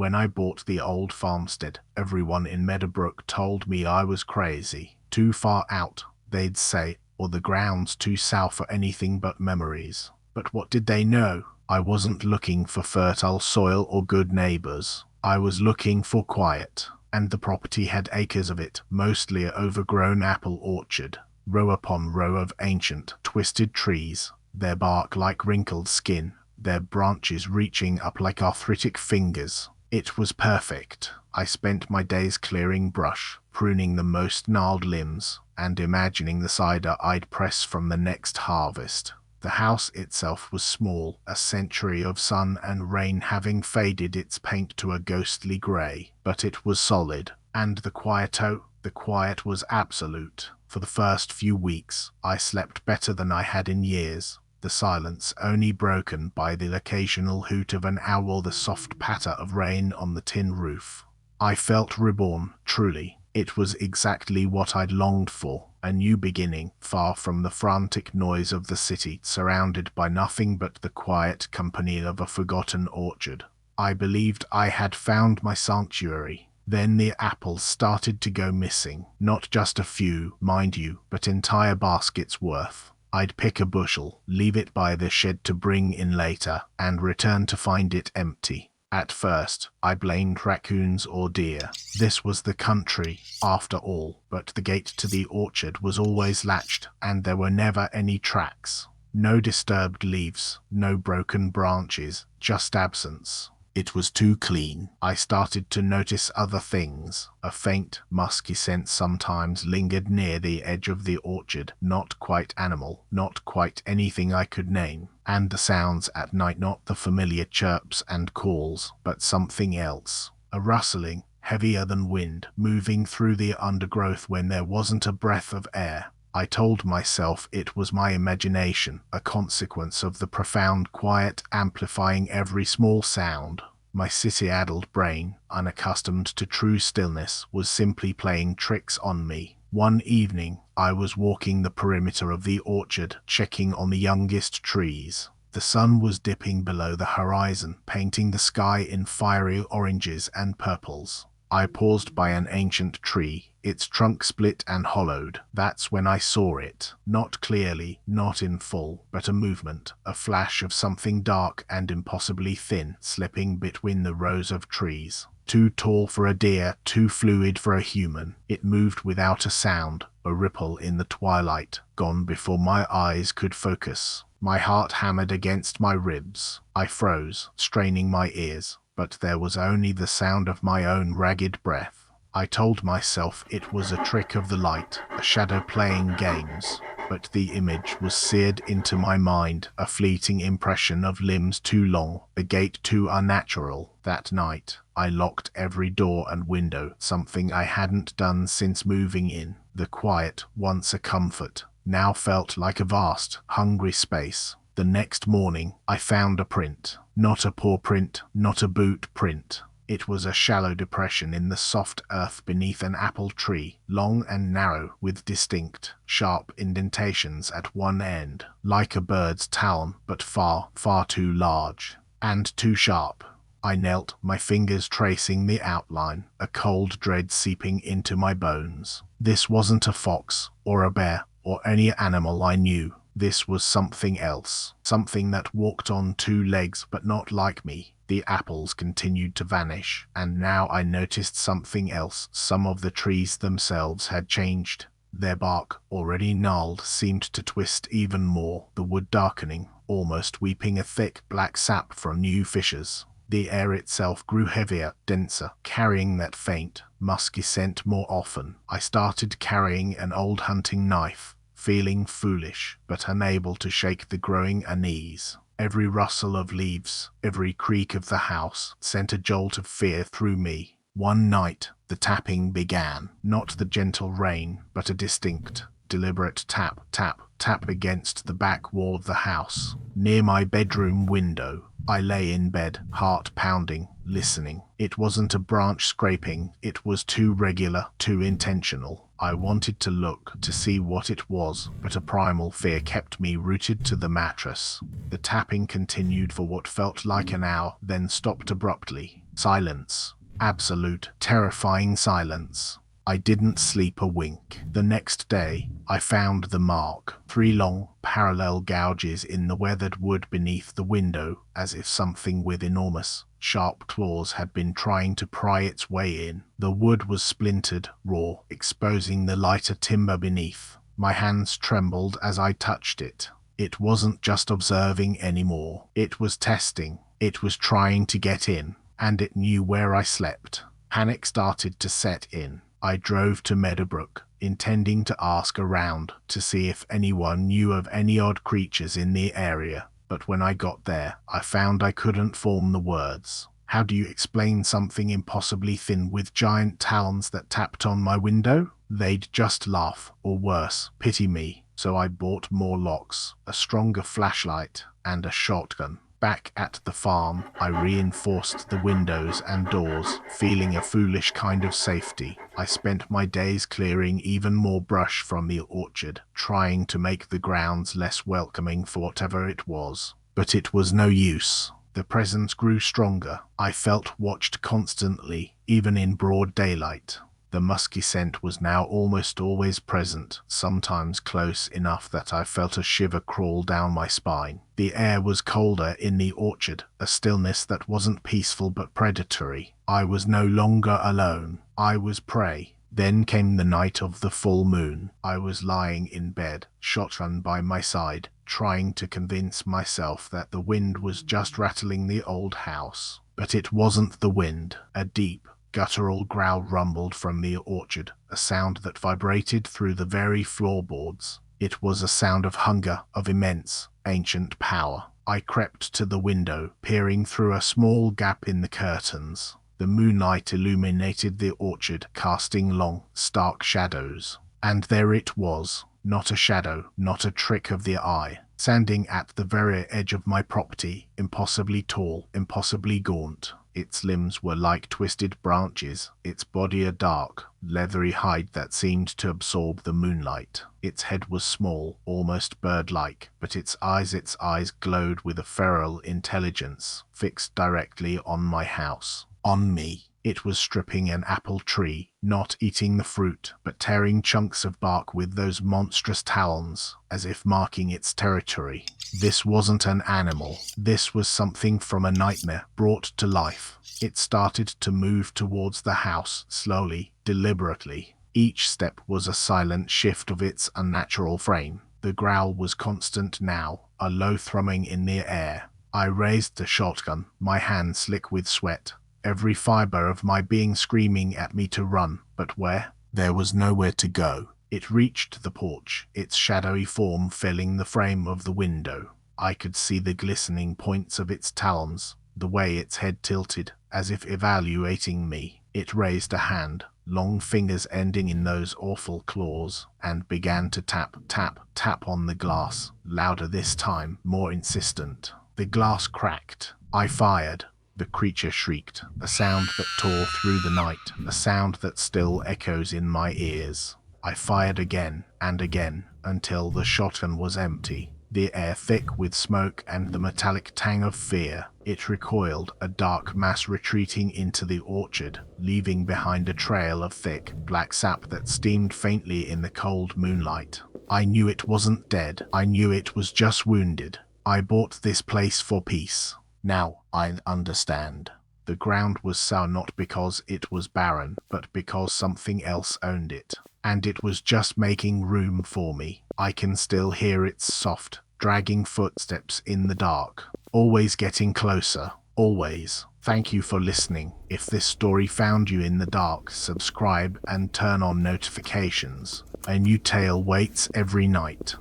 When I bought the old farmstead, everyone in Meadowbrook told me I was crazy. Too far out, they'd say, or the ground's too south for anything but memories. But what did they know? I wasn't looking for fertile soil or good neighbors. I was looking for quiet. And the property had acres of it, mostly an overgrown apple orchard, row upon row of ancient, twisted trees, their bark like wrinkled skin, their branches reaching up like arthritic fingers. It was perfect. I spent my days clearing brush, pruning the most gnarled limbs, and imagining the cider I'd press from the next harvest. The house itself was small, a century of sun and rain having faded its paint to a ghostly grey, but it was solid. And the quiet was absolute. For the first few weeks, I slept better than I had in years, the silence only broken by the occasional hoot of an owl or the soft patter of rain on the tin roof. I felt reborn, truly. It was exactly what I'd longed for, a new beginning, far from the frantic noise of the city, surrounded by nothing but the quiet company of a forgotten orchard. I believed I had found my sanctuary. Then the apples started to go missing, not just a few, mind you, but entire baskets worth. I'd pick a bushel, leave it by the shed to bring in later, and return to find it empty. At first, I blamed raccoons or deer. This was the country, after all, but the gate to the orchard was always latched, and there were never any tracks. No disturbed leaves, no broken branches, just absence. It was too clean. I started to notice other things. A faint, musky scent sometimes lingered near the edge of the orchard, not quite animal, not quite anything I could name. And the sounds at night, not the familiar chirps and calls, but something else. A rustling, heavier than wind, moving through the undergrowth when there wasn't a breath of air. I told myself it was my imagination, a consequence of the profound quiet amplifying every small sound. My city-addled brain, unaccustomed to true stillness, was simply playing tricks on me. One evening, I was walking the perimeter of the orchard, checking on the youngest trees. The sun was dipping below the horizon, painting the sky in fiery oranges and purples. I paused by an ancient tree, its trunk split and hollowed. That's when I saw it. Not clearly, not in full, but a movement, a flash of something dark and impossibly thin, slipping between the rows of trees. Too tall for a deer, too fluid for a human. It moved without a sound, a ripple in the twilight, gone before my eyes could focus. My heart hammered against my ribs. I froze, straining my ears. But there was only the sound of my own ragged breath. I told myself it was a trick of the light, a shadow playing games. But the image was seared into my mind, a fleeting impression of limbs too long, a gate too unnatural. That night, I locked every door and window, something I hadn't done since moving in. The quiet, once a comfort, now felt like a vast, hungry space. The next morning, I found a print. Not a paw print, not a boot print. It was a shallow depression in the soft earth beneath an apple tree, long and narrow, with distinct, sharp indentations at one end, like a bird's talon, but far, far too large, and too sharp. I knelt, my fingers tracing the outline, a cold dread seeping into my bones. This wasn't a fox, or a bear, or any animal I knew. This was something else, something that walked on two legs but not like me. The apples continued to vanish, and now I noticed something else. Some of the trees themselves had changed. Their bark, already gnarled, seemed to twist even more, the wood darkening, almost weeping a thick black sap from new fissures. The air itself grew heavier, denser, carrying that faint, musky scent more often. I started carrying an old hunting knife, feeling foolish, but unable to shake the growing unease. Every rustle of leaves, every creak of the house, sent a jolt of fear through me. One night, the tapping began. Not the gentle rain, but a distinct, deliberate tap, tap, tap against the back wall of the house. Near my bedroom window, I lay in bed, heart pounding, listening. It wasn't a branch scraping, it was too regular, too intentional. I wanted to look, to see what it was, but a primal fear kept me rooted to the mattress. The tapping continued for what felt like an hour, then stopped abruptly. Silence. Absolute, terrifying silence. I didn't sleep a wink. The next day, I found the mark. 3 long, parallel gouges in the weathered wood beneath the window, as if something with enormous, sharp claws had been trying to pry its way in. The wood was splintered, raw, exposing the lighter timber beneath. My hands trembled as I touched it. It wasn't just observing anymore. It was testing. It was trying to get in, and it knew where I slept. Panic started to set in. I drove to Meadowbrook, intending to ask around to see if anyone knew of any odd creatures in the area, but when I got there, I found I couldn't form the words. How do you explain something impossibly thin with giant talons that tapped on my window? They'd just laugh, or worse, pity me, so I bought more locks, a stronger flashlight, and a shotgun. Back at the farm, I reinforced the windows and doors, feeling a foolish kind of safety. I spent my days clearing even more brush from the orchard, trying to make the grounds less welcoming for whatever it was. But it was no use. The presence grew stronger. I felt watched constantly, even in broad daylight. The musky scent was now almost always present, sometimes close enough that I felt a shiver crawl down my spine. The air was colder in the orchard, a stillness that wasn't peaceful but predatory. I was no longer alone. I was prey. Then came the night of the full moon. I was lying in bed, shotgun by my side, trying to convince myself that the wind was just rattling the old house. But it wasn't the wind. A deep, guttural growl rumbled from the orchard, a sound that vibrated through the very floorboards. It was a sound of hunger, of immense, ancient power. I crept to the window, peering through a small gap in the curtains. The moonlight illuminated the orchard, casting long, stark shadows. And there it was, not a shadow, not a trick of the eye, standing at the very edge of my property, impossibly tall, impossibly gaunt. Its limbs were like twisted branches, its body a dark, leathery hide that seemed to absorb the moonlight. Its head was small, almost bird-like, but its eyes glowed with a feral intelligence, fixed directly on my house, on me. It was stripping an apple tree, not eating the fruit, but tearing chunks of bark with those monstrous talons, as if marking its territory. This wasn't an animal. This was something from a nightmare, brought to life. It started to move towards the house, slowly, deliberately. Each step was a silent shift of its unnatural frame. The growl was constant now, a low thrumming in the air. I raised the shotgun, my hand slick with sweat, every fiber of my being screaming at me to run, but where? There was nowhere to go. It reached the porch, its shadowy form filling the frame of the window. I could see the glistening points of its talons, the way its head tilted, as if evaluating me. It raised a hand, long fingers ending in those awful claws, and began to tap, tap, tap on the glass, louder this time, more insistent. The glass cracked. I fired. The creature shrieked, a sound that tore through the night, a sound that still echoes in my ears. I fired again and again, until the shotgun was empty, the air thick with smoke and the metallic tang of fear. It recoiled, a dark mass retreating into the orchard, leaving behind a trail of thick, black sap that steamed faintly in the cold moonlight. I knew it wasn't dead. I knew it was just wounded. I bought this place for peace. Now I understand. The ground was sour not because it was barren, but because something else owned it. And it was just making room for me. I can still hear its soft, dragging footsteps in the dark. Always getting closer. Always. Thank you for listening. If this story found you in the dark, subscribe and turn on notifications. A new tale waits every night.